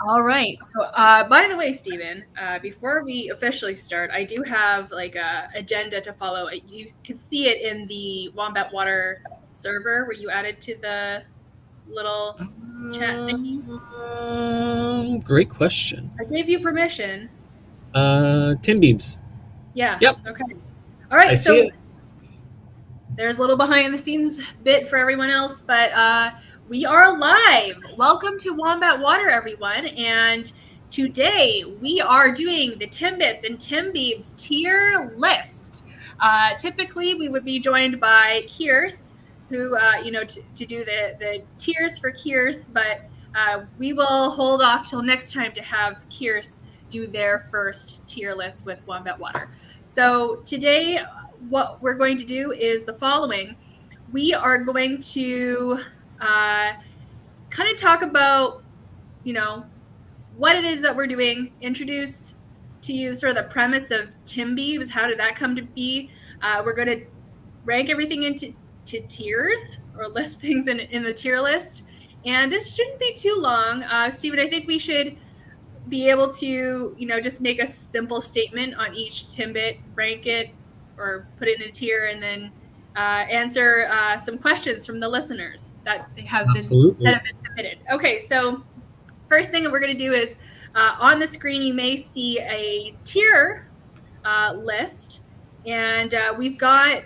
All right. So, by the way, Stephen, before we officially start, I do have like a agenda to follow. You can see it in the Wombat Water server where you added to the little chat thingy. Great question. I gave you permission. Timbiebs. Yep, Yes. Okay. All I right. see So it. there's a little behind the scenes bit for everyone else, but we are live. Welcome to Wombat Water, everyone. And today we are doing the Timbits and Timbiebs tier list. Typically, we would be joined by Kierce, who, to do the tiers for Kierce, but we will hold off till next time to have Kierce do their first tier list with Wombat Water. So today what we're going to do is the following. We are going to kind of talk about, what it is that we're doing, introduce to you sort of the premise of Timbiebs. How did that come to be? We're going to rank everything into tiers or list things in the tier list. And this shouldn't be too long. Stephen, I think we should be able to, just make a simple statement on each Timbit, rank it, or put it in a tier, and then answer some questions from the listeners that have been Absolutely. submitted. Okay, so first thing that we're going to do is on the screen you may see a tier list, and we've got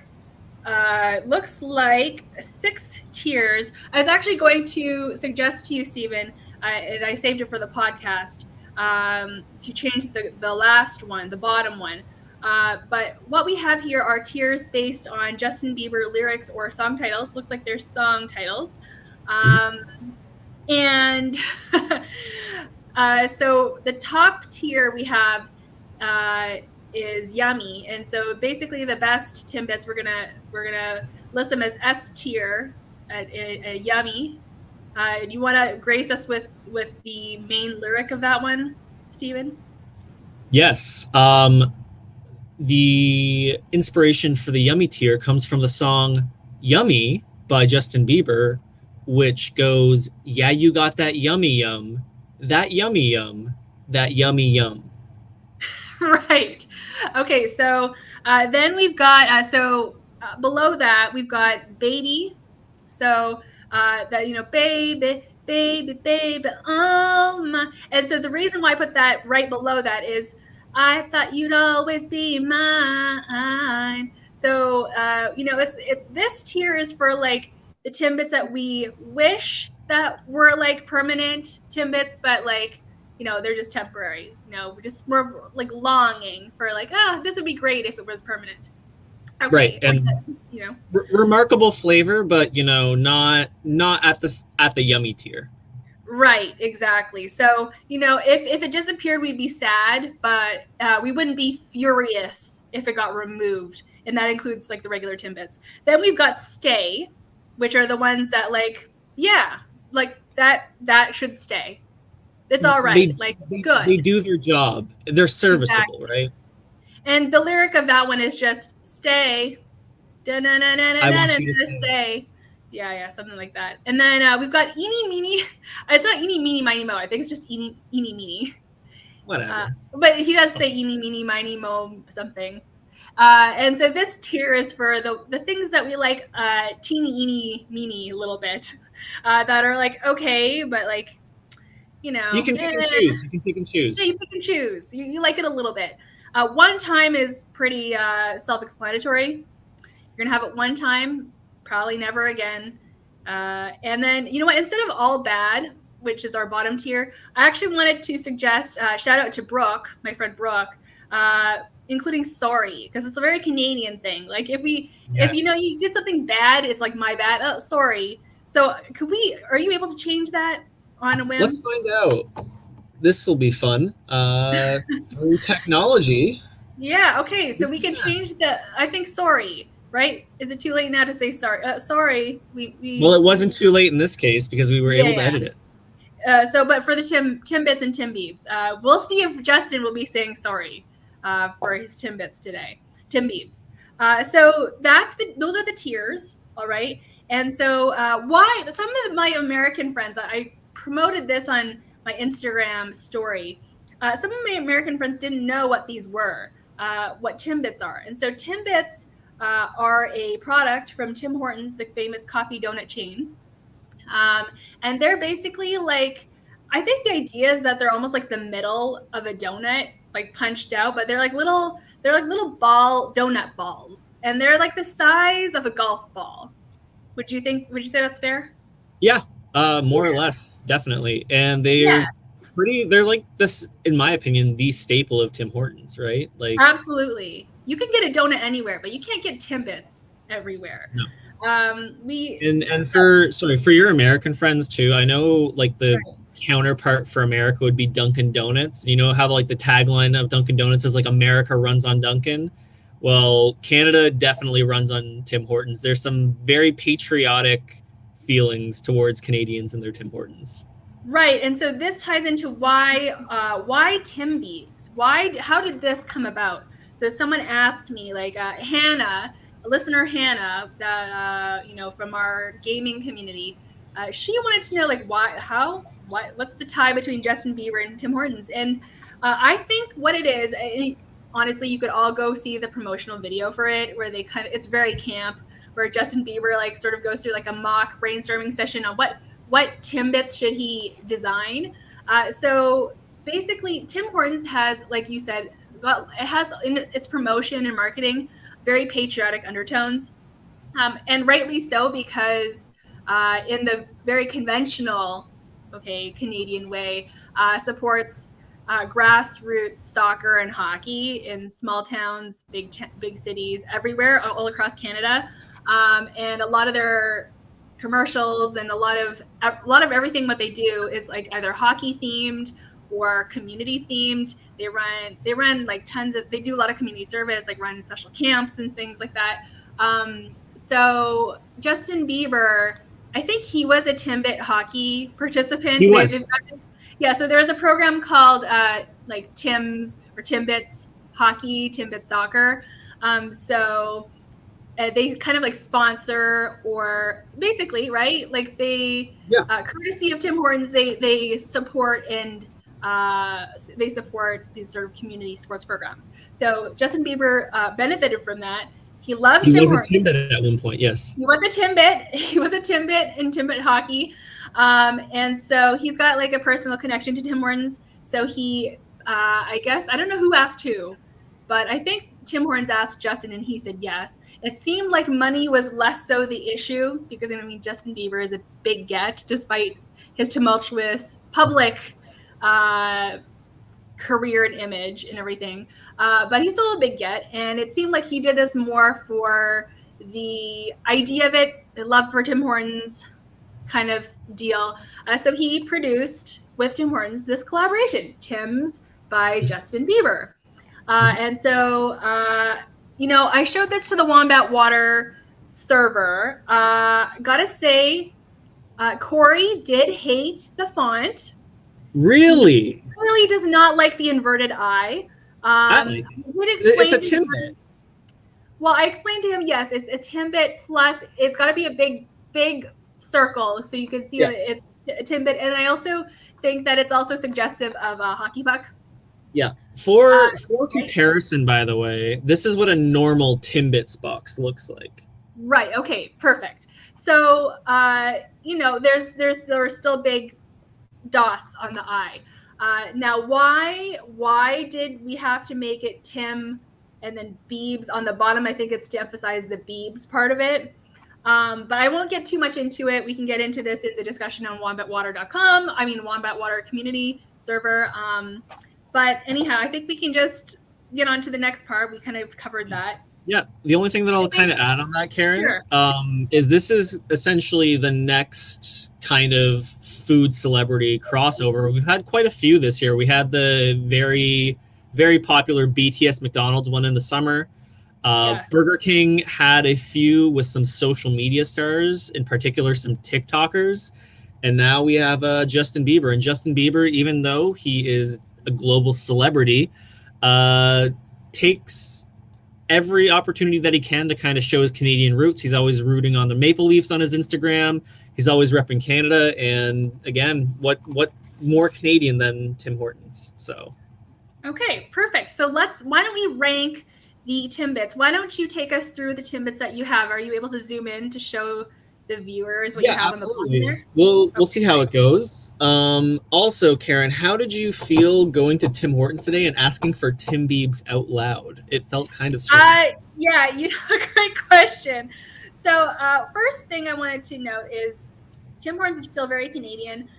looks like 6 tiers. I was actually going to suggest to you, Stephen, and I saved it for the podcast, to change the last one, the bottom one. But what we have here are tiers based on Justin Bieber lyrics or song titles. Looks like they're song titles. Um, and so the top tier we have is Yummy, and so basically the best Timbits we're gonna list them as S tier at Yummy. Do you want to grace us with the main lyric of that one, Stephen? Yes. The inspiration for the Yummy tier comes from the song Yummy by Justin Bieber, which goes, "Yeah, you got that yummy yum, that yummy yum, that yummy yum." Right. Okay, so then we've got below that we've got Baby. So that, baby, baby, baby, oh my. And so the reason why I put that right below that is I thought you'd always be mine. So this tier is for like the Timbits that we wish that were like permanent Timbits, but like, they're just temporary. We're like longing for like, this would be great if it was permanent. Right, Okay, and remarkable flavor, but not at the Yummy tier. right, exactly. So if it disappeared, we'd be sad, but we wouldn't be furious if it got removed, and that includes like the regular Timbits. Then we've got Stay, which are the ones that like, yeah, like that should stay. It's all right, They, like they good. do their job. They're serviceable, Exactly. right? And the lyric of that one is just stay. I want you to stay. Stay. Yeah, something like that. And then we've got Eeny Meeny. It's not Eeny Meeny Miny Mo. I think it's just Eeny Meeny. Whatever. But he does say Eeny Meeny Miny Mo something. And so this tier is for the things that we like teeny eeny meeny a little bit, that are like okay, but like, You can pick and choose. You can pick and yeah, you choose. pick and choose. You like it a little bit. One time is pretty self-explanatory. You're gonna have it one time, probably never again. And then you know what? Instead of all bad, which is our bottom tier, I actually wanted to suggest shout out to Brooke, my friend Brooke, including sorry, because it's a very Canadian thing. Like if Yes. you did something bad, it's like my bad. Oh, sorry. So are you able to change that on a Let's whim? find out. This will be fun. Through technology. Yeah. Okay. We So we can can. change I think sorry. Right? Is it too late now to say sorry? Sorry. Well, it wasn't too late in this case because we were able to Yeah. edit it. But for the Timbits and Timbiebs, we'll see if Justin will be saying sorry for his Timbits today. Timbiebs. So those are the tiers. All right. And so why some of my American friends, I promoted this on my Instagram story. Some of my American friends didn't know what these were, what Timbits are. And so Timbits are a product from Tim Hortons, the famous coffee donut chain. Um, and they're basically like, I think the idea is that they're almost like the middle of a donut, like punched out, but they're like little donut balls, and they're like the size of a golf ball. Would you say that's fair? Yeah, more or less, definitely. And Yeah, they're like this, in my opinion, the staple of Tim Hortons, right? Like, absolutely. You can get a donut anywhere, but you can't get Timbits everywhere. no. We And for sorry, for your American friends too, I know like the Right. counterpart for America would be Dunkin' Donuts. You know how like the tagline of Dunkin' Donuts is like America runs on Dunkin'? Well, Canada definitely runs on Tim Hortons. There's some very patriotic feelings towards Canadians and their Tim Hortons. Right, and so this ties into why Timbiebs? How did this come about? So someone asked me, like Hannah, a listener Hannah, that from our gaming community, she wanted to know like what's the tie between Justin Bieber and Tim Hortons? And I think what it is, honestly, you could all go see the promotional video for it, where it's very camp, where Justin Bieber like sort of goes through like a mock brainstorming session on what Timbits should he design. So basically, Tim Hortons has, like you said, it has in its promotion and marketing very patriotic undertones, and rightly so, because in the very conventional, Canadian way, supports grassroots soccer and hockey in small towns, big cities, everywhere, all across Canada, and a lot of their commercials and a lot of everything what they do is like either hockey themed or community themed. They run like they do a lot of community service, like run special camps and things like that. So Justin Bieber, I think he was a Timbit hockey participant. He was. Yeah, so there was a program called like Tim's or Timbits hockey, Timbit soccer. So they kind of like sponsor, or basically, right? Like Yeah. courtesy of Tim Hortons, they support and they support these sort of community sports programs. So Justin Bieber benefited from that. He loves He Tim was a Hortons. Timbit at one point, yes. He was a Timbit. He was a Timbit in Timbit hockey, and so he's got like a personal connection to Tim Hortons. So I guess I don't know who asked who, but I think Tim Hortons asked Justin, and he said yes. It seemed like money was less so the issue, because I mean Justin Bieber is a big get, despite his tumultuous public career and image and everything. But he's still a big get, and it seemed like he did this more for the idea of it, the love for Tim Hortons kind of deal. So he produced with Tim Hortons this collaboration, Tim's by Justin Bieber. And so, I showed this to the Wombat Water server. Gotta say, Corey did hate the font. Really? Really does not like the inverted I. I like it. It's a Timbit. Well, I explained to him, yes, it's a Timbit, plus it's got to be a big circle so you can see that it's a Timbit. And I also think that it's also suggestive of a hockey puck. Yeah. For comparison, by the way, this is what a normal Timbits box looks like. Right. Okay. Perfect. So, there are still big dots on the I. Now, why did we have to make it Tim and then Biebs on the bottom? I think it's to emphasize the Biebs part of it. But I won't get too much into it. We can get into this in the discussion on wombatwater.com. I mean, Wombat Water community server. But anyhow, I think we can just get on to the next part. We kind of covered that. Yeah. The only thing that I'll kind of add on that, Karen, Sure. is this is essentially the next kind of food celebrity crossover. We've had quite a few this year. We had the very, very popular BTS McDonald's one in the summer. Yes. Burger King had a few with some social media stars, in particular some TikTokers. And now we have Justin Bieber. And Justin Bieber, even though he is a global celebrity, takes every opportunity that he can to kind of show his Canadian roots. He's always rooting on the Maple Leafs on his Instagram. He's always repping Canada. And again, what more Canadian than Tim Hortons. So Okay, perfect. So why don't we rank the Timbits? Why don't you take us through the Timbits that you have? Are you able to zoom in to show the viewers what you yeah, have on the bottom absolutely. there? We'll Okay, see how great. it goes. Also, Karen, how did you feel going to Tim Hortons today and asking for Timbiebs out loud? It felt kind of Uh, strange. yeah, great question. So, first thing I wanted to note is Tim Hortons is still very Canadian.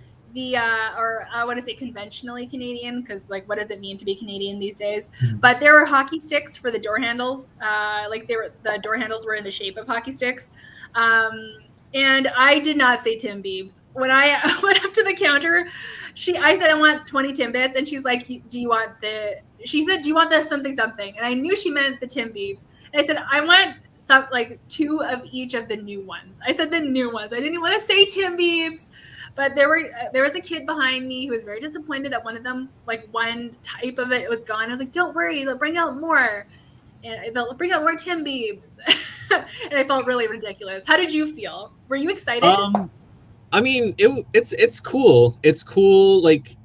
Or I want to say conventionally Canadian, because like, what does it mean to be Canadian these days? But there were hockey sticks for the door handles. The door handles were in the shape of hockey sticks. Um, and I did not say Tim Beebs when I went up to the counter. I said I want 20 Timbits, and she's like, "Do you want the?" She said, "Do you want the something something?" And I knew she meant the Tim Beebs. And I said, "I want some like two of each of the new ones." I said the new ones. I didn't want to say Tim Beebs, but there was a kid behind me who was very disappointed at one of them. Like one type of it was gone. I was like, "Don't worry, they'll bring out more, and they'll bring out more Tim Beebs." And I felt really ridiculous. How did you feel? Were you excited? Um, I mean, it's cool. It's cool, like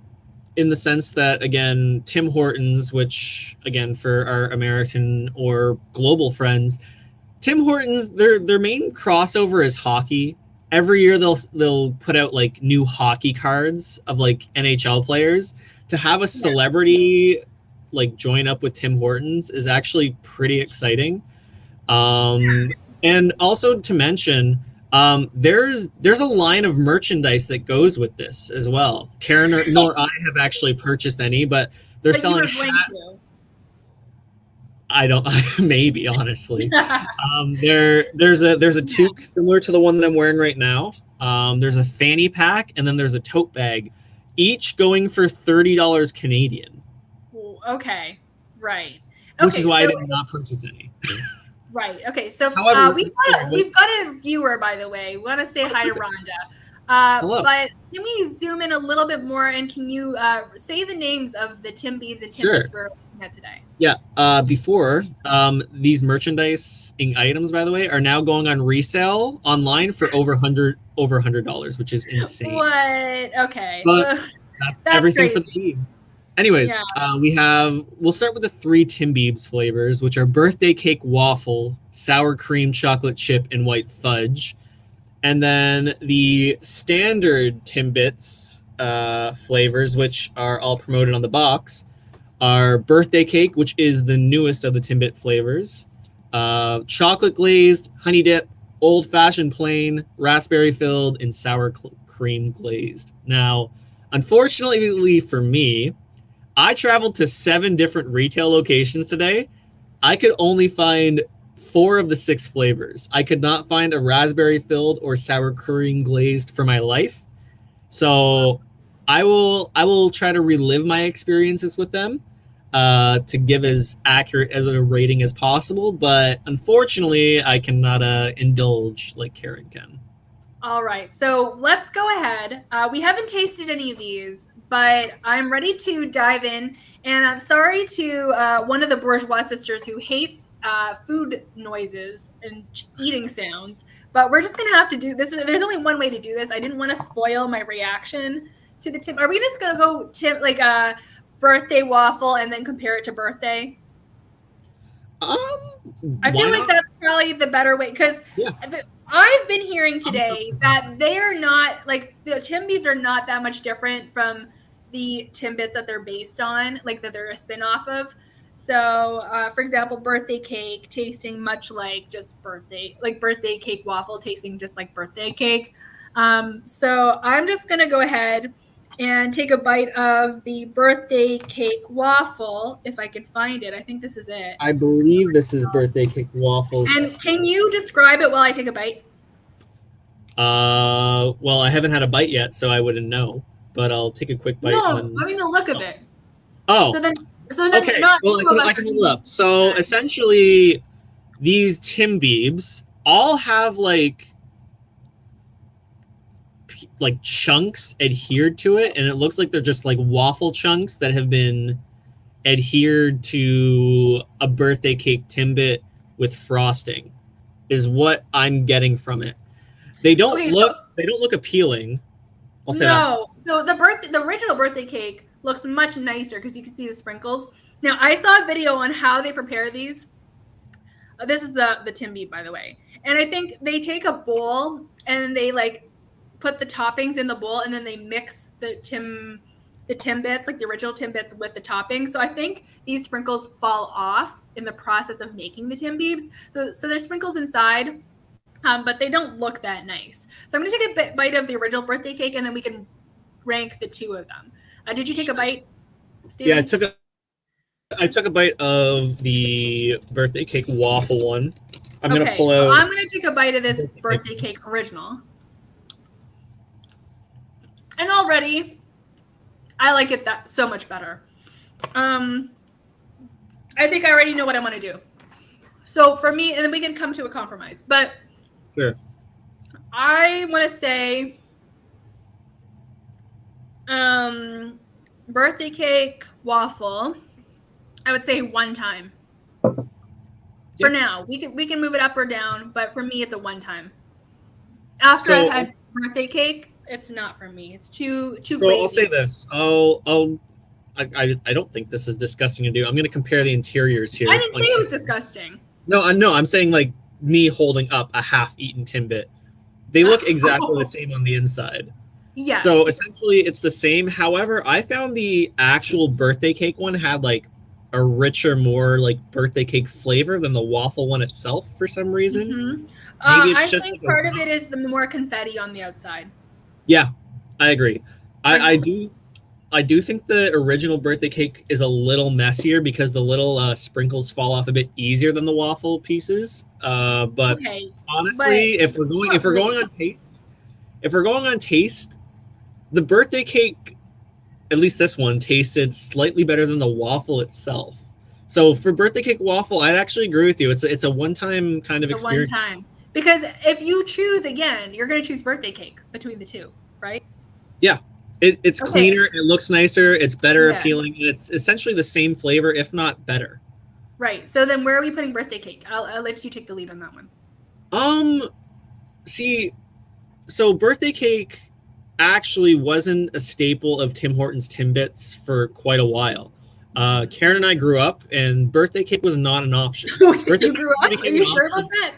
in the sense that again, Tim Hortons, which again for our American or global friends, Tim Hortons, their main crossover is hockey. Every year they'll put out like new hockey cards of like NHL players. To have a Yeah. celebrity like join up with Tim Hortons is actually pretty exciting. Um, and also to mention, there's a line of merchandise that goes with this as well. Karen nor I have actually purchased any, but they're But you selling were going hat. I don't maybe honestly. to. There's a toque similar to the one that I'm wearing right now. There's a fanny pack and then there's a tote bag, each going for $30 Canadian. Okay. Right. Which is Okay. why I So did not purchase any. right. Okay. So However, we've got a viewer, by the way. We want to say hi to Rhonda. hello. But can we zoom in a little bit more, and can you say the names of the Timbies and Sure. Timbits we're looking at today? Yeah. Before these merchandising items, by the way, are now going on resale online for over $100, which is insane. What? Okay. But that's That's everything for crazy. the Beebs. Anyways, Yeah. we'll start with the three Timbiebs flavors, which are birthday cake waffle, sour cream chocolate chip, and white fudge. And then the standard Timbits flavors, which are all promoted on the box, are birthday cake, which is the newest of the Timbit flavors, chocolate glazed, honey dip, old fashioned plain, raspberry filled, and sour cream glazed. Now, unfortunately for me, I traveled to 7 different retail locations today. I could only find 4 of the 6 flavors. I could not find a raspberry filled or sour cream glazed for my life. So I will try to relive my experiences with them to give as accurate as a rating as possible. But unfortunately, I cannot indulge like Karen can. All right, so let's go ahead. We haven't tasted any of these, but I'm ready to dive in. And I'm sorry to one of the bourgeois sisters who hates food noises and eating sounds, but we're just gonna have to do this. There's only one way to do this. I didn't want to spoil my reaction to the tip. Are we just gonna go tip like a birthday waffle and then compare it to birthday? Um, I why feel like not? that's probably the better way because Yeah, I've been hearing I'm today that they are not like the Timbiebs are not that much different from the Timbits that they're based on, like that they're a spin off of. So, for example, birthday cake tasting much like just birthday cake waffle tasting just like birthday cake. So I'm just gonna go ahead and take a bite of the birthday cake waffle if I can find it. I think this is it. I believe this is birthday cake waffles. And can you describe it while I take a bite? Well, I haven't had a bite yet, so I wouldn't know. But I'll take a quick bite No, when. I mean the look of it. Oh, So then, so then, okay. not Well, I can hold it up. So essentially, these Timbiebs all have like chunks adhered to it, and it looks like they're just like waffle chunks that have been adhered to a birthday cake Timbit with frosting. Is what I'm getting from it. They don't Okay, look appealing. I'll say that. No. So the original birthday cake looks much nicer because you can see the sprinkles. Now I saw a video on how they prepare these. This is the Timbieb, by the way. And I think they take a bowl and they like put the toppings in the bowl and then they mix the Timbits, like the original Timbits, with the toppings. So I think these sprinkles fall off in the process of making the Timbiebs. So there's sprinkles inside, but they don't look that nice. So I'm going to take a bite of the original birthday cake and then we can rank the two of them. Did you take a bite, Yeah, Steven? I took a bite of the birthday cake waffle one. I'm gonna Okay, pull so out. I'm going to take a bite of this birthday cake original. And already, I like it that so much better. I think I already know what I want to do. So for me, and then we can come to a compromise. But Sure. I want to say, birthday cake waffle. I would say one time. For now, we can move it up or down, but for me, it's a one time. After I've had birthday cake, it's not for me. It's too So glazy. I'll say this. I don't think this is disgusting to do. I'm going to compare the interiors here. I didn't say it was disgusting. No, I'm saying like me holding up a half-eaten Timbit. They look exactly the same on the inside. Yes. So essentially, it's the same. However, I found the actual birthday cake one had like a richer, more like birthday cake flavor than the waffle one itself for some reason. Mm-hmm. Maybe it's I just think like part of it is the more confetti on the outside. Yeah, I agree. I do think the original birthday cake is a little messier because the little sprinkles fall off a bit easier than the waffle pieces. But Okay, honestly, but if we're going on taste, the birthday cake, at least this one, tasted slightly better than the waffle itself. So for birthday cake waffle, I'd actually agree with you. It's a one-time kind of experience. one time. Because if you choose again, you're going to choose birthday cake between the two, right? Yeah. It's Okay. cleaner, it looks nicer, it's better Yeah. appealing, and it's essentially the same flavor, if not better. Right. So then where are we putting birthday cake? I'll let you take the lead on that one. See, so birthday cake actually wasn't a staple of Tim Hortons Timbits for quite a while. Karen and I grew up, and birthday cake was not an option. You grew up? Are you sure about that?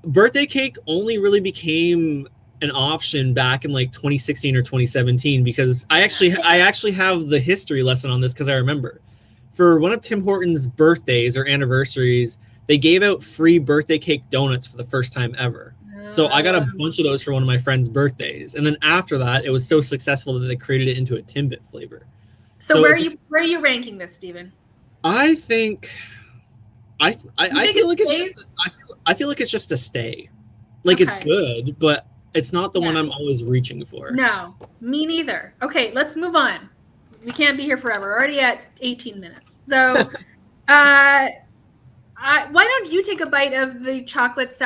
Birthday cake only really became an option back in like 2016 or 2017 because I actually have the history lesson on this because I remember for one of Tim Hortons' birthdays or anniversaries, they gave out free birthday cake donuts for the first time ever. So I got a bunch of those for one of my friends' birthdays, and then after that, it was so successful that they created it into a Timbit flavor. So where are you ranking this, Steven? I think I feel like I feel like it's just a stay. Like it's good, but it's not the one I'm always reaching for. No, me neither. Okay, let's move on. We can't be here forever. We're already at 18 minutes. So, why don't you take a bite of the chocolate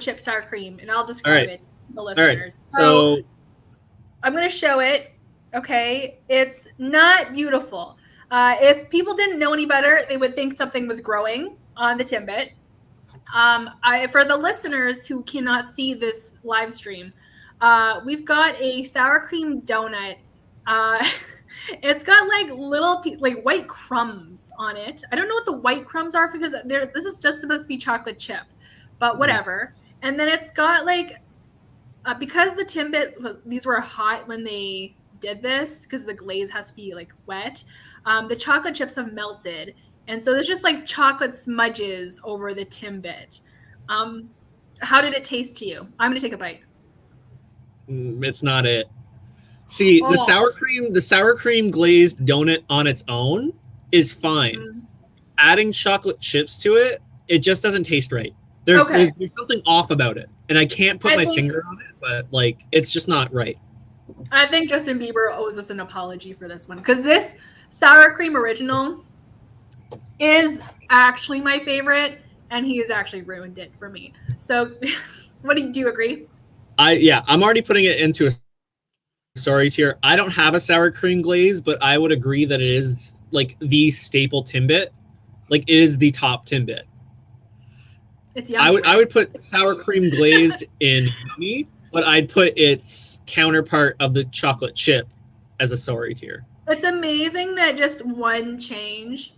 chip sour cream, and I'll describe it to the listeners. All right. So I'm going to show it. Okay, it's not beautiful. If people didn't know any better, they would think something was growing on the Timbit. For the listeners who cannot see this live stream, we've got a sour cream donut. It's got like little like white crumbs on it. I don't know what the white crumbs are because this is just supposed to be chocolate chip, but whatever. And then it's got like because the Timbits, these were hot when they did this because the glaze has to be like wet. The chocolate chips have melted. And so there's just like chocolate smudges over the Timbit. How did it taste to you? I'm going to take a bite. It's not it. See, the sour cream glazed donut on its own is fine. Mm-hmm. Adding chocolate chips to it, it just doesn't taste right. There's something off about it. And I can't put my finger on it, but like it's just not right. I think Justin Bieber owes us an apology for this one because this sour cream original is actually my favorite, and he has actually ruined it for me. So, do you agree? I'm already putting it into a sorry tier. I don't have a sour cream glaze, but I would agree that it is like the staple Timbit. Like it is the top Timbit. It's yummy. I would put sour cream glazed in yummy, but I'd put its counterpart of the chocolate chip as a sorry tier. It's amazing that just one change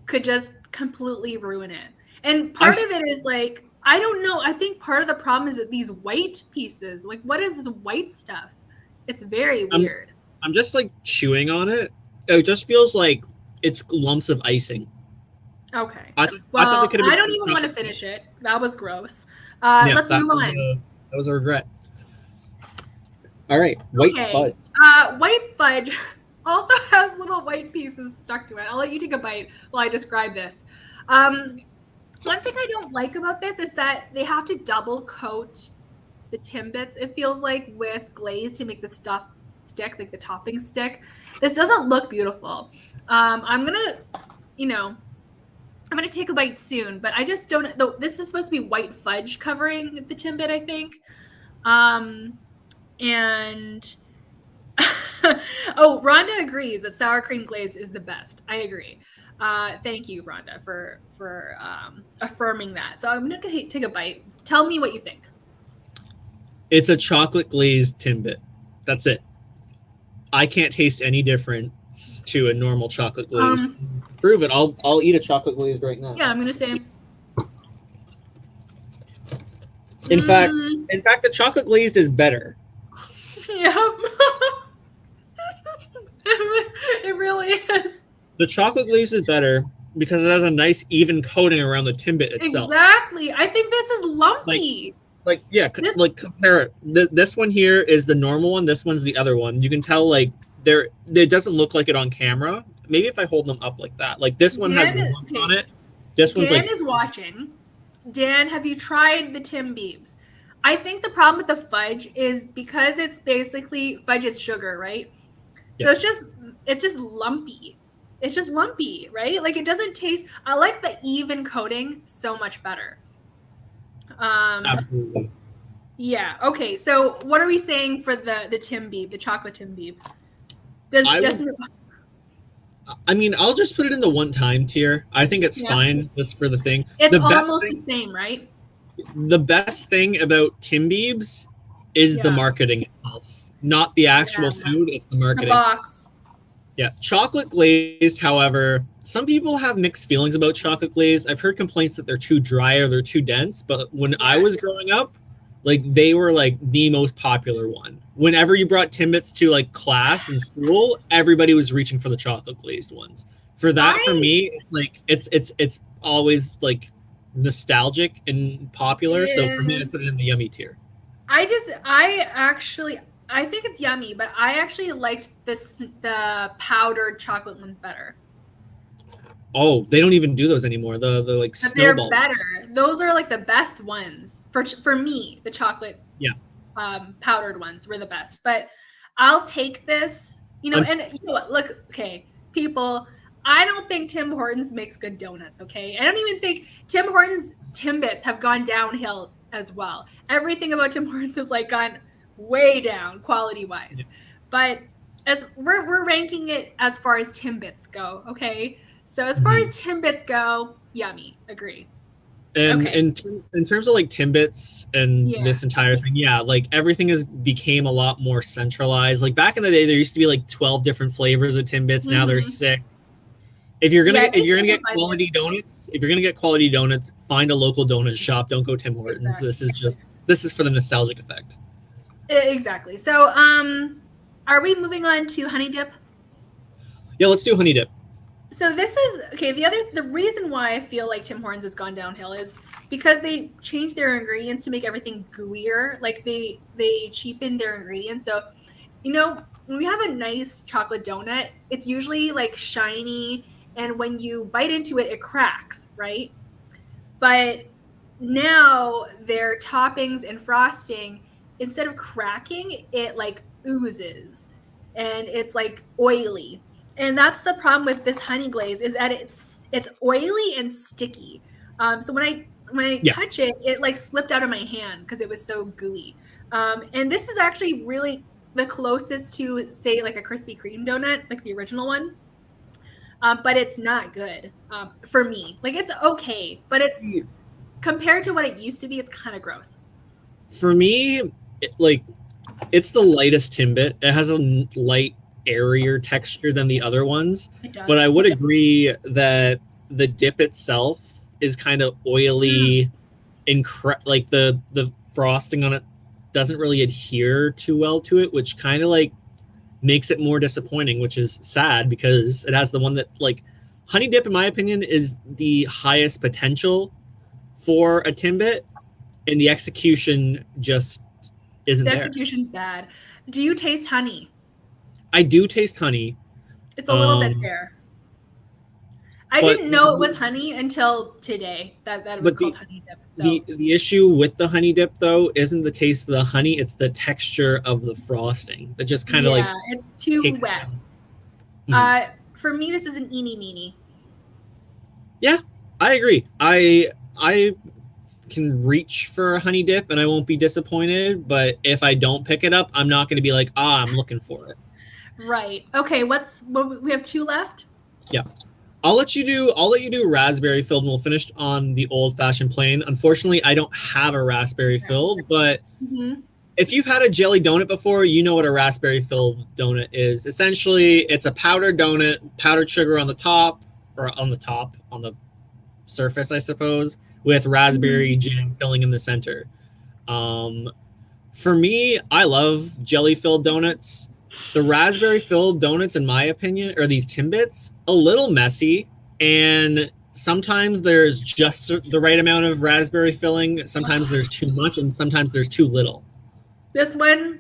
could just completely ruin it. And I part of it is like, I don't know. I think part of the problem is that these white pieces, like, what is this white stuff? It's very I'm weird. I'm just like chewing on it. It just feels like it's lumps of icing. Okay. I thought they Well, could have I been don't more even want to chocolate. finish it. That was gross. Yeah, Let's move on. that was a regret. All right, white Okay. fudge. White fudge also has little white pieces stuck to it. I'll let you take a bite while I describe this. Um, One thing I don't like about this is that they have to double coat the Timbits, it feels like, with glaze to make the stuff stick, like the topping stick. This doesn't look beautiful. I'm gonna, you know, I'm gonna take a bite soon, but I just don't. This is supposed to be white fudge covering the Timbit, I think. And oh, Rhonda agrees that sour cream glaze is the best. I agree. Thank you, Rhonda, for affirming that. So I'm gonna take a bite. Tell me what you think. It's a chocolate glazed Timbit. That's it. I can't taste any difference to a normal chocolate glaze. Prove it. I'll eat a chocolate glaze right now. Yeah, I'm gonna say. In fact, Mm, the chocolate glazed is better. yeah, it really is. The chocolate glaze is better because it has a nice even coating around the Timbit itself. Exactly. I think this is Like lumpy. yeah, This like compare it. This one here is the normal one. This one's the other one. You can tell like there it doesn't look like it on camera. Maybe if I hold them up like that. Like this one has Dan. its lump on Okay, it. This one's Dan like is watching. Dan, have you tried the Timbiebs? I think the problem with the fudge is because it's basically fudge is sugar, right? yeah, So it's just lumpy. It's just lumpy, right? Like it doesn't taste. I like the even coating so much better. Um, absolutely. yeah. Okay. So what are we saying for the Timbieb, the chocolate Timbieb? Does I would Justin? I mean, I'll just put it in the one time tier. I think it's Yeah. fine just for the thing. It's The best almost the thing same, right? about Timbiebs is the Yeah. marketing itself, not the Yeah. actual food, it's the The marketing. box. Yeah, chocolate glazed, however, some people have mixed feelings about chocolate glazed. I've heard complaints that they're too dry or they're too dense, but when I Yeah. was growing up, like they were like the most popular one. Whenever you brought Timbits to like class in school, everybody was reaching for the chocolate glazed ones. For that, for I me, like it's always like nostalgic and popular. So for me, yeah. I put it in the yummy tier. I actually I think it's yummy, but I actually liked the powdered chocolate ones better. Oh, they don't even do those anymore. The like But they're snowball. better. Those are like the best ones for me. The chocolate Yeah. powdered ones were the best. But I'll take this. Un- And you know what? Look, okay, people. I don't think Tim Hortons makes good donuts. Okay, I don't even think Tim Hortons Timbits have gone downhill as well. Everything about Tim Hortons has like gone way down quality yeah. wise. But as we're ranking it as far as Timbits go. Okay, so as far Mhm. as Timbits go, yummy. Agree. And Okay. in terms of like Timbits and Yeah. this entire thing, yeah, like everything has became a lot more centralized. Like back in the day, there used to be like 12 different flavors of Timbits. Now there's Mm-hmm. 6. Yeah, If they you're gonna get simplified it. quality donuts, if you're gonna get quality donuts, find a local donut shop. Don't go Tim Hortons. Exactly. This is for the nostalgic effect. Exactly. So, are we moving on to honey dip? Yeah, let's do honey dip. So this is okay. The reason why I feel like Tim Hortons has gone downhill is because they changed their ingredients to make everything gooier. Like they cheapened their ingredients. So, when we have a nice chocolate donut, it's usually like shiny, and when you bite into it, it cracks, right? But now their toppings and frosting, instead of cracking, it like oozes and it's like oily. And that's the problem with this honey glaze is that it's oily and sticky. So when I Yeah, touch it, it like slipped out of my hand because it was so gooey. And this is actually really the closest to say like a Krispy Kreme donut, like the original one. But it's not good for me. Like it's okay, but it's compared to what it used to be, it's kind of gross. for me, like it's the lightest Timbit. It has a light, airier texture than the other ones, It but I does. would agree that the dip itself is kind of Mm, oily and like the frosting on it doesn't really adhere too well to it, which kind of like makes it more disappointing, which is sad because it has the one that like honey dip, in my opinion, is the highest potential for a Timbit, and the execution just isn't the there. execution's bad. Do you taste honey? I do taste honey, It's a little bit um, there. I but didn't know it was honey until today that it was but called the honey dip, the though. the issue with the honey dip though isn't the taste of the honey; it's the texture of the frosting that just kind of like Yeah, it's too takes it wet. down. Mhm. Uh, for me, this is an eeny meeny. Yeah, I agree. I can reach for a honey dip and I won't be disappointed, but if I don't pick it up, I'm not going to be like, I'm looking for it. Right. Okay. What we have two left? Yeah. I'll let you do raspberry filled and we'll finish on the old fashioned plain. Unfortunately, I don't have a raspberry filled, but Mm-hmm. if you've had a jelly donut before, you know what a raspberry filled donut is. Essentially, it's a powdered donut, powdered sugar on the top, or on the surface, I suppose, with Mm-hmm. raspberry jam filling in the center. Um, for me, I love jelly filled donuts. The raspberry filled donuts, in my opinion, are these Timbits, a little messy, and sometimes there's just the right amount of raspberry filling, sometimes there's too much, and sometimes there's too little. This one,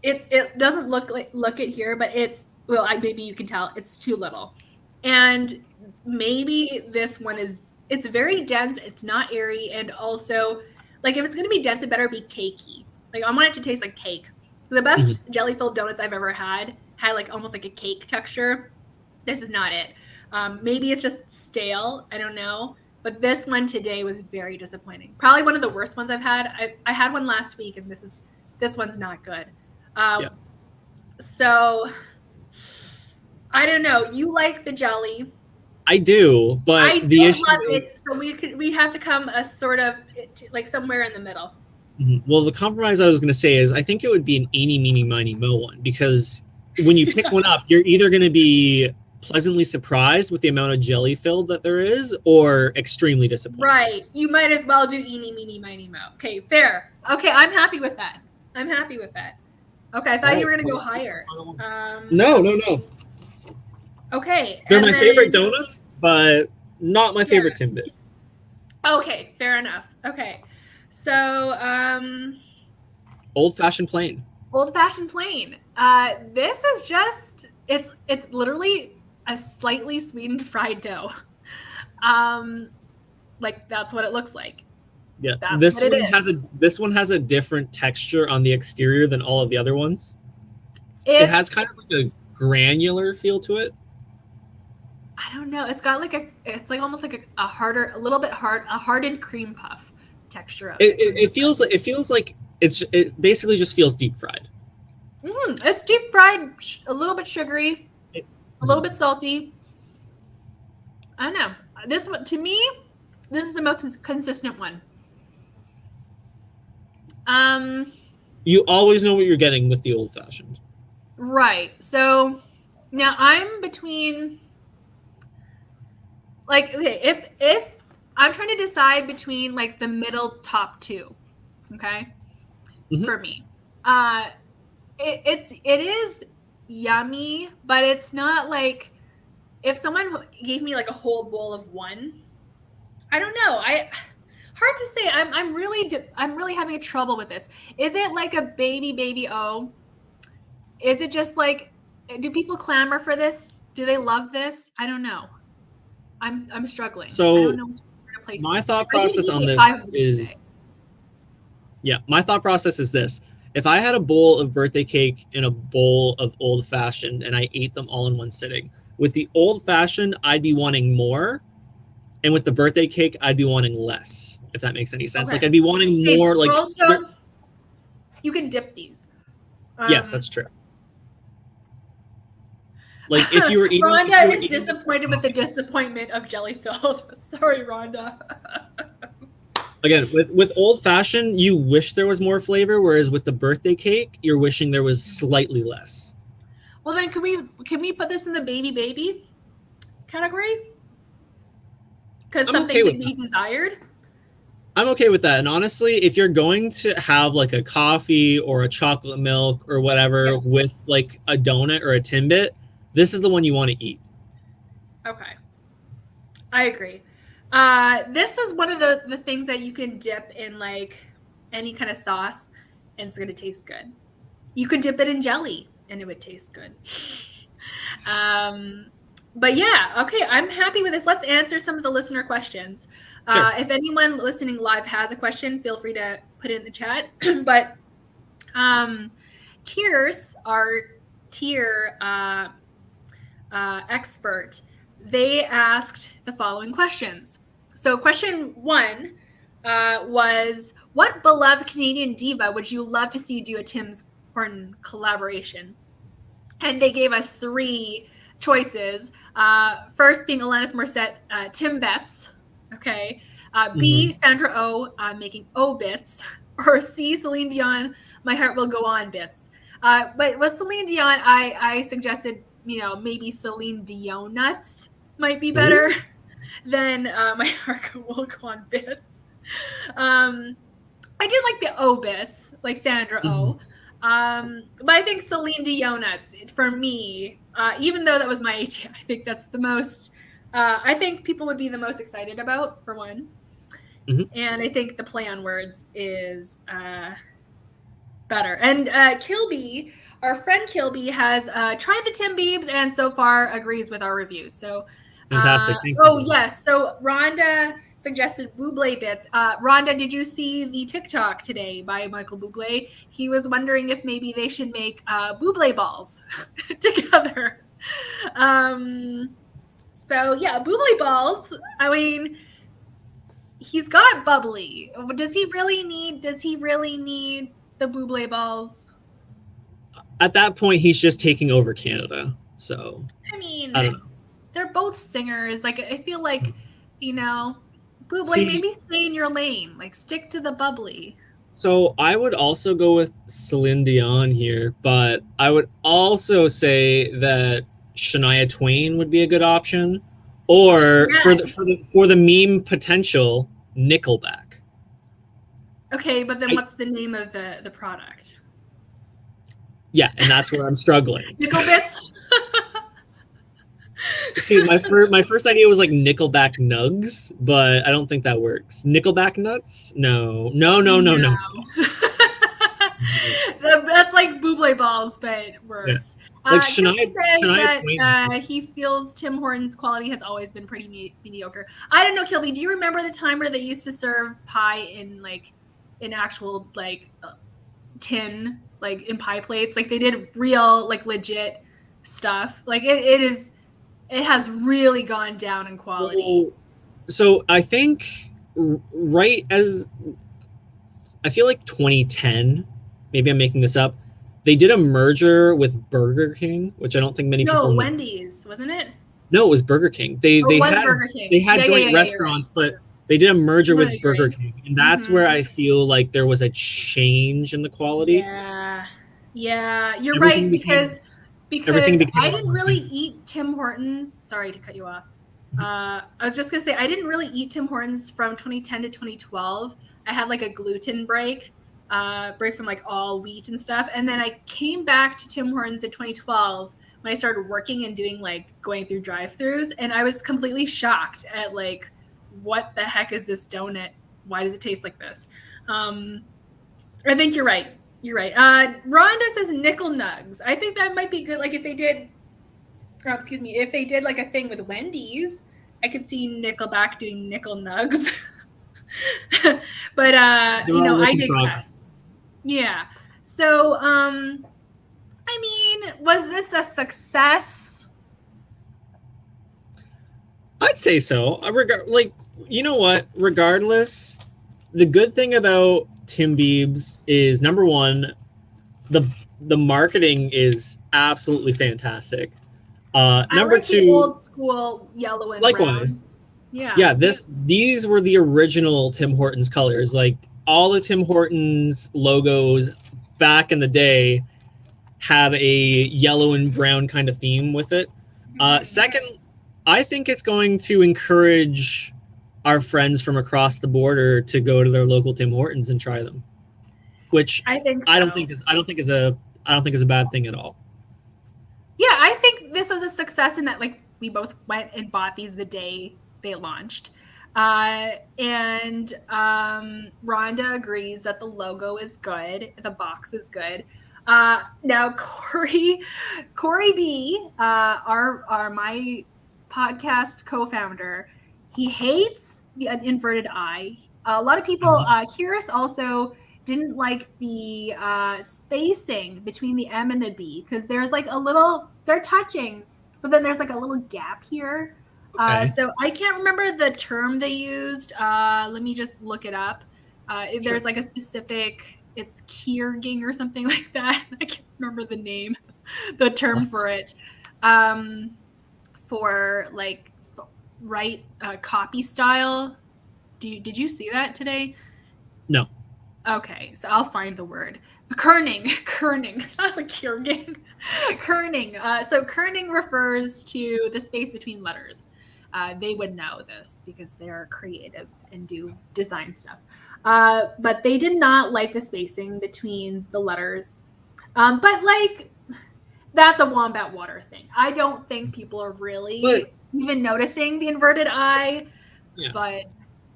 it doesn't look it here, but it's well, maybe you can tell it's too little, and maybe this one is it's very dense. It's not airy, and also like if it's gonna be dense, it better be cakey. Like I want it to taste like cake. The best Mhm. jelly filled donuts I've ever had like almost like a cake texture. This is not it. Maybe it's just stale. I don't know. But this one today was very disappointing. Probably one of the worst ones I've had. I had one last week, and this one's not good. Yeah, So I don't know. You like the jelly. I do, but I the don't issue love it. So we have to come a sort of like somewhere in the middle. well, the compromise I was going to say is I think it would be an eeny, meeny, miny, mo one because when you pick one up, you're either going to be pleasantly surprised with the amount of jelly filled that there is or extremely disappointed. Right. You might as well do eeny, meeny, miny, mo. Okay, fair. Okay, I'm happy with that. I'm happy with that. Okay, I All thought you right. were gonna go higher. No, no, no. Okay, They're and my favorite then donuts, but not my yeah. favorite Timbit. Okay, fair enough. Okay, so Old fashioned plain. old fashioned plain. This is just it's literally a slightly sweetened fried dough. Um, like that's what it looks like. Yeah, That's what it is. this one has a different texture on the exterior than all of the other ones. It has It's kind of like a granular feel to it. I don't know. It's got like it's like almost like a harder, a little bit a hardened cream puff texture of It feels like it basically just feels deep fried. It's deep fried, a little bit sugary, It, a little bit salty. I don't know. This one to me, this is the most consistent one. Um, you always know what you're getting with the old fashioned. right. So now I'm between like okay, if I'm trying to decide between like the middle top two, okay, Hmm. for me. It is yummy, but it's not like if someone gave me like a whole bowl of one, I don't know. I hard to say. I'm really having a trouble with this. Is it like a baby O? Is it just like do people clamor for this? Do they love this? I don't know. I'm struggling. I don't So know where to place my this. thought I didn't process on eat 5 this of these today. is my thought process is this. If I had a bowl of birthday cake and a bowl of old fashioned and I ate them all in one sitting, with the old fashioned, I'd be wanting more. And with the birthday cake, I'd be wanting less, if that makes any sense. Okay. Like I'd be wanting Okay. more like Also, you can dip these. yes, Um, that's true. Like if you Rhonda were is eating this disappointed with the disappointment of jelly filled. Sorry, Rhonda. Again, with old fashioned, you wish there was more flavor, whereas with the birthday cake, you're wishing there was slightly less. Well, then can we put this in the baby category? Because I'm okay something to with that. be desired. I'm okay with that. And honestly, if you're going to have like a coffee or a chocolate milk or whatever with Yes. like a donut or a Timbit, this is the one you want to eat. Okay. I agree. This is one of the things that you can dip in like any kind of sauce, and it's gonna taste good. You could dip it in jelly, and it would taste good. um, but yeah, okay, I'm happy with this. Let's answer some of the listener questions. Sure. If anyone listening live has a question, feel free to put it in the chat. but um, Kiers, our tier expert, they asked the following questions. So, question one was, what beloved Canadian diva would you love to see do a Tim's Horton collaboration? And they gave us three choices. First being Alanis Morissette, Timbiebs. Okay. B, Mm-hmm. Sandra O, oh, making O bits. Or C, Celine Dion, My Heart Will Go On bits. But with Celine Dion, I suggested, maybe Celine Dion nuts might be better Ooh. than My Heart Will Go On bits. Um, I did like the O bits, like Sandra Mm-hmm. O. But I think Celine Dion nuts for me, even though that was my idea, I think that's the most. I think people would be the most excited about for one, Mm-hmm. and I think the play on words is better. And Kilby, our friend Kilby, has tried the Timbiebs and so far agrees with our reviews. So, Fantastic. Thank oh you. yes, so Rhonda suggested Buble bits. Rhonda, did you see the TikTok today by Michael Bublé? He was wondering if maybe they should make Buble balls together. Um, so yeah, Buble balls. I mean, he's got bubbly. Does he really need? Does he really need the Buble balls? At that point, he's just taking over Canada. So I mean, I don't know. they're both singers. Like I feel like, you know, Buble, See, maybe stay in your lane. Like stick to the bubbly. so I would also go with Celine Dion here, but I would also say that Shania Twain would be a good option, or for the Yes. meme potential, Nickelback. Okay, but then I, what's the name of the product? yeah, and that's where I'm struggling. Nickel bits. See, my first idea was like Nickelback Nugs, but I don't think that works. Nickelback Nuts? No, no, no, no, No. no. That's like Buble balls, but Yeah, worse. like Kilby says Shania that Twain nuts is he feels Tim Hortons' quality has always been pretty mediocre. I don't know, Kilby. Do you remember the time where they used to serve pie in actual tin, like in pie plates? Like they did real, like legit stuff. Like it has really gone down in quality. so. So I think right as I feel like 2010, maybe I'm making this up. They did a merger with Burger King, which I don't think many people No, know. Wendy's, wasn't it? No, it was Burger King. They Oh, it they was had Burger King. Yeah, yeah, joint yeah, yeah. You're right. restaurants, but they did a merger No, with you're Burger right. King, and that's Mm-hmm. where I feel like there was a change in the quality. Yeah. Yeah, you're right Everything became because a I lot didn't more really simple. eat Tim Hortons. Sorry to cut you off. I was just gonna say I didn't really eat Tim Hortons from 2010 to 2012. I had like a gluten break from like all wheat and stuff, and then I came back to Tim Hortons in 2012 when I started working and doing like going through drive-throughs, and I was completely shocked at like what the heck is this donut? Why does it taste like this? Um, I think you're right. You're right. Rhonda says nickel nugs. I think that might be good. Like if they did, excuse me, if they did like a thing with Wendy's, I could see Nickelback doing nickel nugs. but There are work I in progress. digress. Yeah. So, I mean, was this a success? I'd say so. Like, you know what? Regardless, the good thing about Timbiebs is number one, the the marketing is absolutely fantastic. I Number like the two, old school yellow and likewise, brown. Yeah. Yeah, these were the original Tim Hortons colors. Like all the Tim Hortons logos back in the day have a yellow and brown kind of theme with it. Mhm. Second, I think it's going to encourage our friends from across the border to go to their local Tim Hortons and try them, which I think I don't so. think is I don't think is a I don't think is a bad thing at all. Yeah, I think this was a success in that like we both went and bought these the day they launched. And Rhonda agrees that the logo is good, the box is good. Now Corey B, our my podcast co-founder, he hates the inverted I. A lot of people, Curious also didn't like the spacing between the M and the B because there's like a little, they're touching, but then there's like a little gap here. Okay, So I can't remember the term they used. Let me just look it up. sure. There's like a specific, it's Kierging or something like that. I can't remember the name, the term What? for it. For like right copy style. Did you see that today? No. Okay, so I'll find the word. Kerning, kerning. I was like kerning. Kerning. So kerning refers to the space between letters. They would know this because they're creative and do design stuff. But they did not like the spacing between the letters. But like that's a wombat water thing. I don't think people are But really even noticing the inverted I, yeah, but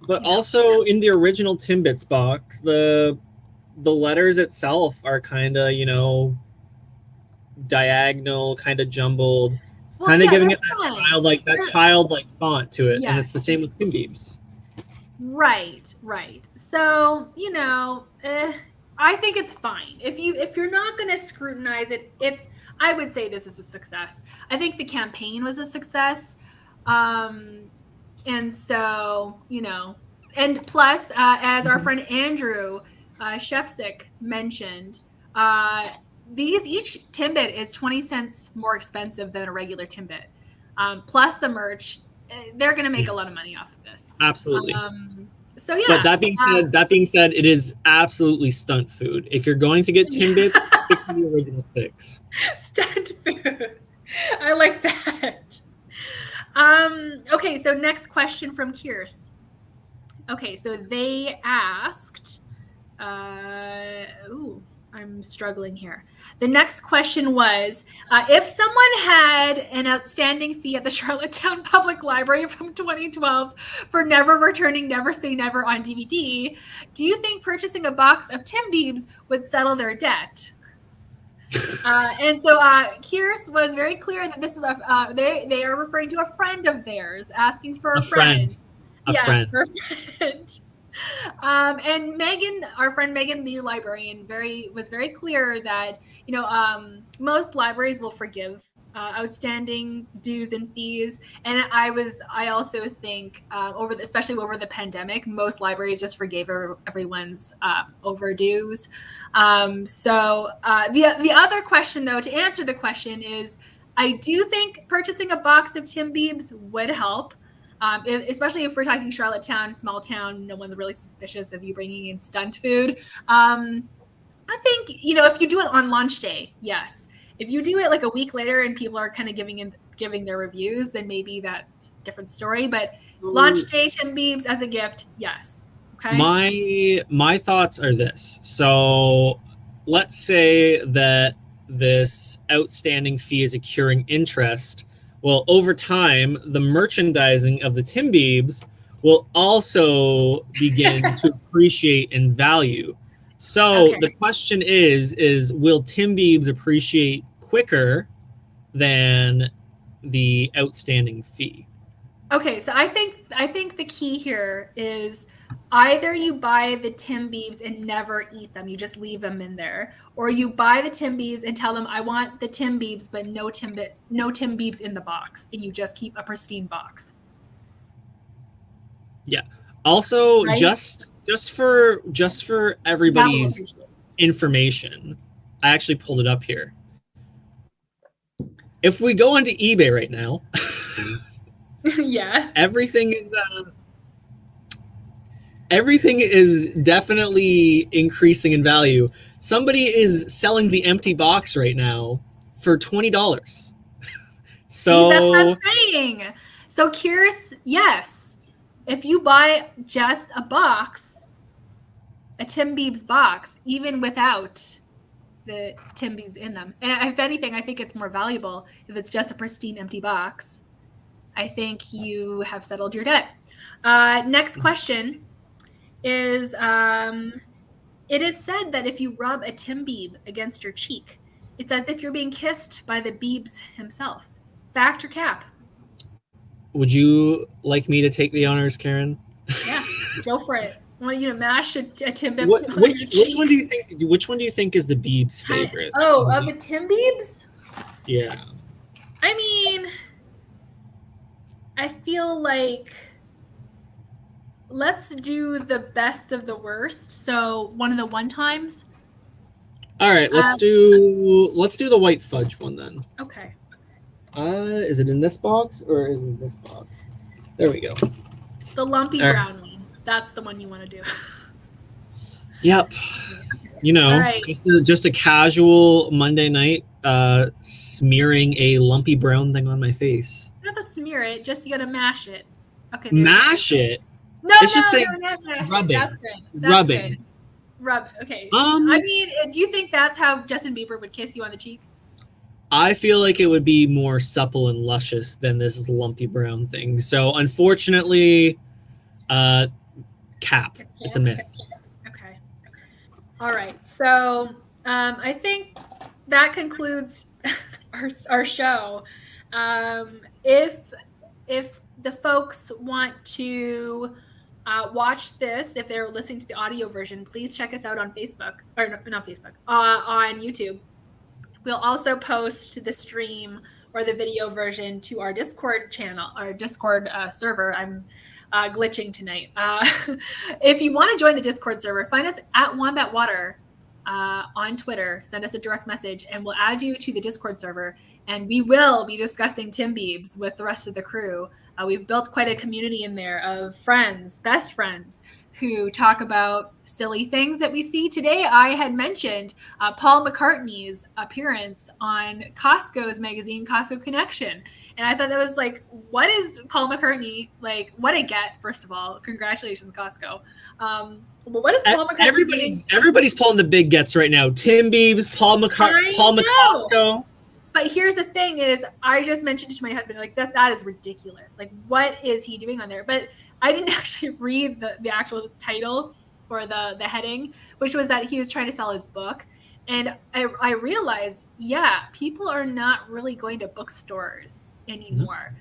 but you know, also in the original Timbits box, the letters itself are kind of, diagonal, kind of jumbled, well, kind of yeah, giving they're it fun. that They're childlike font to it, and it's the yes. same with Timbiebs. Right, right. So, I think it's fine. If you're not going to scrutinize it, it's I would say this is a success. I think the campaign was a success. Um and so, and plus as our Mhm. friend Andrew Shefsick mentioned, these each Timbit is 20 cents more expensive than a regular Timbit. Plus the merch, they're going to make Yeah, a lot of money off of this. absolutely. Um, so But yes, that being said, it is absolutely stunt food. If you're going to get yeah, Timbits, stick to the original six. stunt food. I like that. Okay, so next question from Kierce. Okay, so they asked, ooh, I'm struggling here. The next question was if someone had an outstanding fee at the Charlottetown Public Library from 2012 for Never Returning Never Say Never on DVD, do you think purchasing a box of Timbiebs would settle their debt? And so Kierce was very clear that this is they are referring to a friend of theirs asking for A a friend. friend, a Yes, friend. for a friend. And Megan, our friend Megan, the librarian, was very clear that most libraries will forgive outstanding dues and fees, and I also think especially over the pandemic, most libraries just forgave everyone's overdues. The other question, though, to answer the question is, I do think purchasing a box of Timbiebs would help. Especially if we're talking Charlottetown, small town, no one's really suspicious of you bringing in stunt food. I think if you do it on launch day, yes. If you do it like a week later and people are kind of giving their reviews, then maybe that's a different story. But launch So day, Tim Beebs as a gift, yes. Okay. my thoughts are this. So let's say that this outstanding fee is accruing interest. Well, over time, the merchandising of the Timbiebs will also begin to appreciate in value. So Okay. the question is will Timbiebs appreciate quicker than the outstanding fee? Okay, so I think the key here is either you buy the Timbiebs and never eat them, you just leave them in there, or you buy the Timbiebs and tell them I want the Timbiebs but no Timbiebs in the box, and you just keep a pristine box, Yeah. Also, right? just for That will everybody's appreciate. information, I actually pulled it up here. If we go onto eBay right now, Yeah. Everything is everything is definitely increasing in value. Somebody is selling the empty box right now for $20. See, that's what So I'm saying. So curious, yes. If you buy just a box, a Timbiebs box, even without the Timbies in them, and if anything, I think it's more valuable if it's just a pristine empty box. I think you have settled your debt. Next question is it is said that if you rub a Timbieb against your cheek, it's as if you're being kissed by the Beebs himself. Fact or cap? would you like me to take the honors, Karen? Yeah, go for it. I want you to mash a What Timbip on which your which one cheek. do you think which one do you think is the Beebs favorite? Oh, of the Timbiebs? Yeah. I mean, I feel like let's do the best of the worst. So one of the one times. All right, Um, let's do the white fudge one then. okay. Is it in this box or is it in this box? There we go. The lumpy All right. brown one. That's the one you want to do. Yep. You All know, right. just a casual Monday night, smearing a lumpy brown thing on my face. You don't have to smear it, just you gotta mash it. Okay, there's the Mash answer. it. No, It's just no, saying no, not mash it. That's rubbing, good. That's good. rubbing. Rub. Okay. I Um, mean, do you think that's how Justin Bieber would kiss you on the cheek? I feel like it would be more supple and luscious than this lumpy brown thing. So unfortunately, uh, cap. It's It's a camp. myth. Okay. All right. So I think that concludes our show. If the folks want to watch this, if they're listening to the audio version, please check us out on Facebook or no, not Facebook, on YouTube. We'll also post the stream or the video version to our Discord channel, our Discord server. I'm glitching tonight. If you want to join the Discord server, find us at Wombat Water on Twitter. Send us a direct message, and we'll add you to the Discord server. And we will be discussing Timbiebs with the rest of the crew. We've built quite a community in there of friends, best friends, who talk about silly things that we see today. I had mentioned Paul McCartney's appearance on Costco's magazine, Costco Connection. And I thought that was like, what is Paul McCartney like? What a get, first of all. Congratulations, Costco. But what is Paul McCartney doing? Everybody's pulling the big gets right now. Timbiebs, Paul I know. McCostco. But here's the thing is I just mentioned it to my husband, like that is ridiculous. Like, what is he doing on there? But I didn't actually read the actual title or the heading, which was that he was trying to sell his book. And I realized, yeah, people are not really going to bookstores anymore.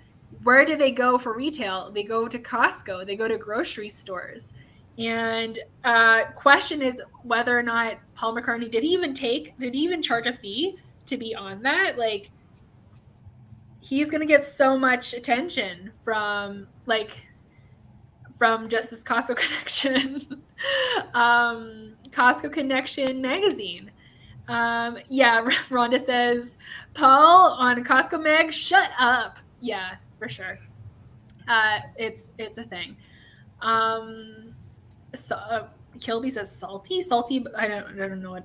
Where do they go for retail? They go to Costco, they go to grocery stores. And question is whether or not Paul McCartney did he even charge a fee to be on that? Like, he's gonna get so much attention from just this Costco Connection, Costco Connection magazine. Yeah, Rhonda says, Paul on Costco Mag, shut up. Yeah, for sure. It's a thing. So, Kilby says salty. I don't know what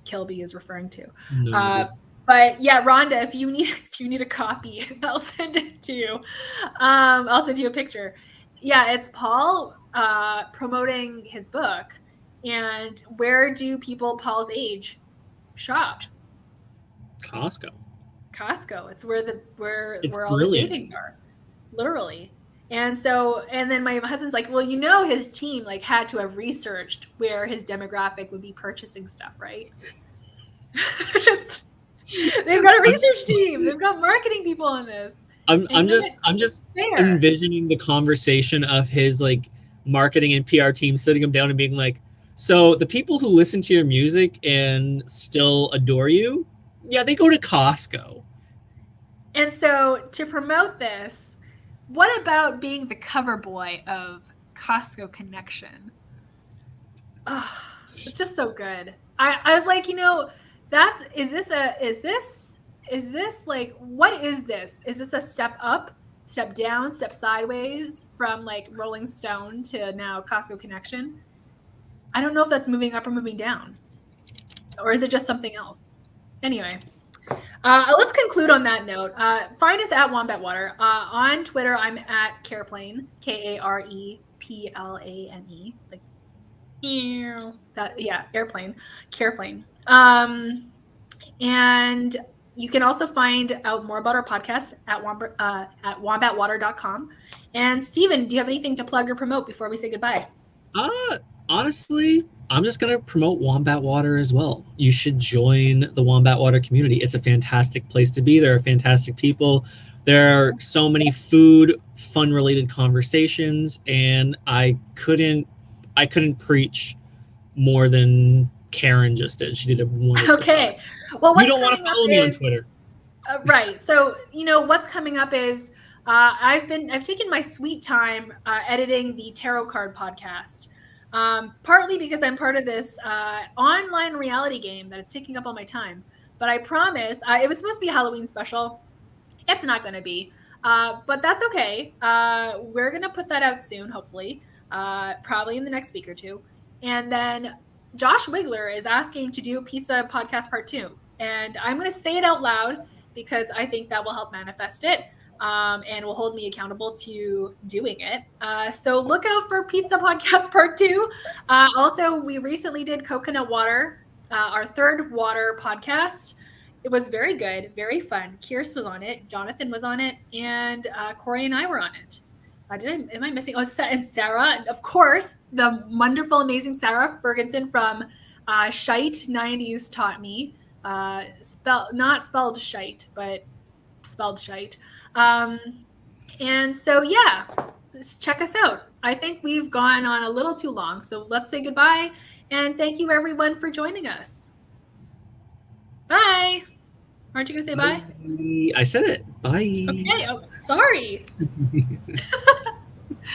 Kilby is referring to. No. But yeah, Rhonda, if you need a copy, I'll send it to you. I'll send you a picture. Yeah, it's Paul promoting his book. And where do people Paul's age shop? Costco. Costco. It's where It's all the brilliant. savings are, literally. And then my husband's like, well, his team like had to have researched where his demographic would be purchasing stuff, right? They've got a research team. They've got marketing people on this. I'm just fair. envisioning the conversation of his like marketing and PR team sitting him down and being like, so the people who listen to your music and still adore you, yeah, they go to Costco. And so to promote this, what about being the cover boy of Costco Connection? Oh, it's just so good. I was like, is this like, what is this? Is this a step up step down, step sideways from like Rolling Stone to now Costco Connection. I don't know if that's moving up or moving down, or is it just something else? Anyway, let's conclude on that note. Find us at Wombat Water. On Twitter, I'm at Careplane, Kareplane, like that. Yeah, airplane, Careplane. And you can also find out more about our podcast at wombatwater.com. And Steven, do you have anything to plug or promote before we say goodbye? Uh, Honestly, I'm just going to promote Wombat Water as well. You should join the Wombat Water community. It's a fantastic place to be. There are fantastic people. There are so many food, fun related conversations, and I couldn't preach more than Karen just did. She did a wonderful job. Okay. Well, You what's don't want to coming up follow me on is Twitter. right. So what's coming up is I've taken my sweet time editing the tarot card podcast. Partly because I'm part of this online reality game that is taking up all my time. But I promise, it was supposed to be a Halloween special. It's not going to be, but that's okay. We're going to put that out soon, hopefully, probably in the next week or two. And then Josh Wigler is asking to do Pizza Podcast Part 2. And I'm going to say it out loud because I think that will help manifest it. And will hold me accountable to doing it. So look out for Pizza Podcast Part 2. Also, we recently did Coconut Water, our third water podcast. It was very good, very fun. Kierst was on it, Jonathan was on it, and Corey and I were on it. Am I missing? Oh, and Sarah, and of course, the wonderful, amazing Sarah Ferguson from Shite 90s taught me. Not spelled shite, but spelled shite. And so, yeah, check us out. I think we've gone on a little too long. So let's say goodbye. And thank you, everyone, for joining us. Bye. Aren't you going to say bye? I said it. Bye. Okay. Oh, sorry.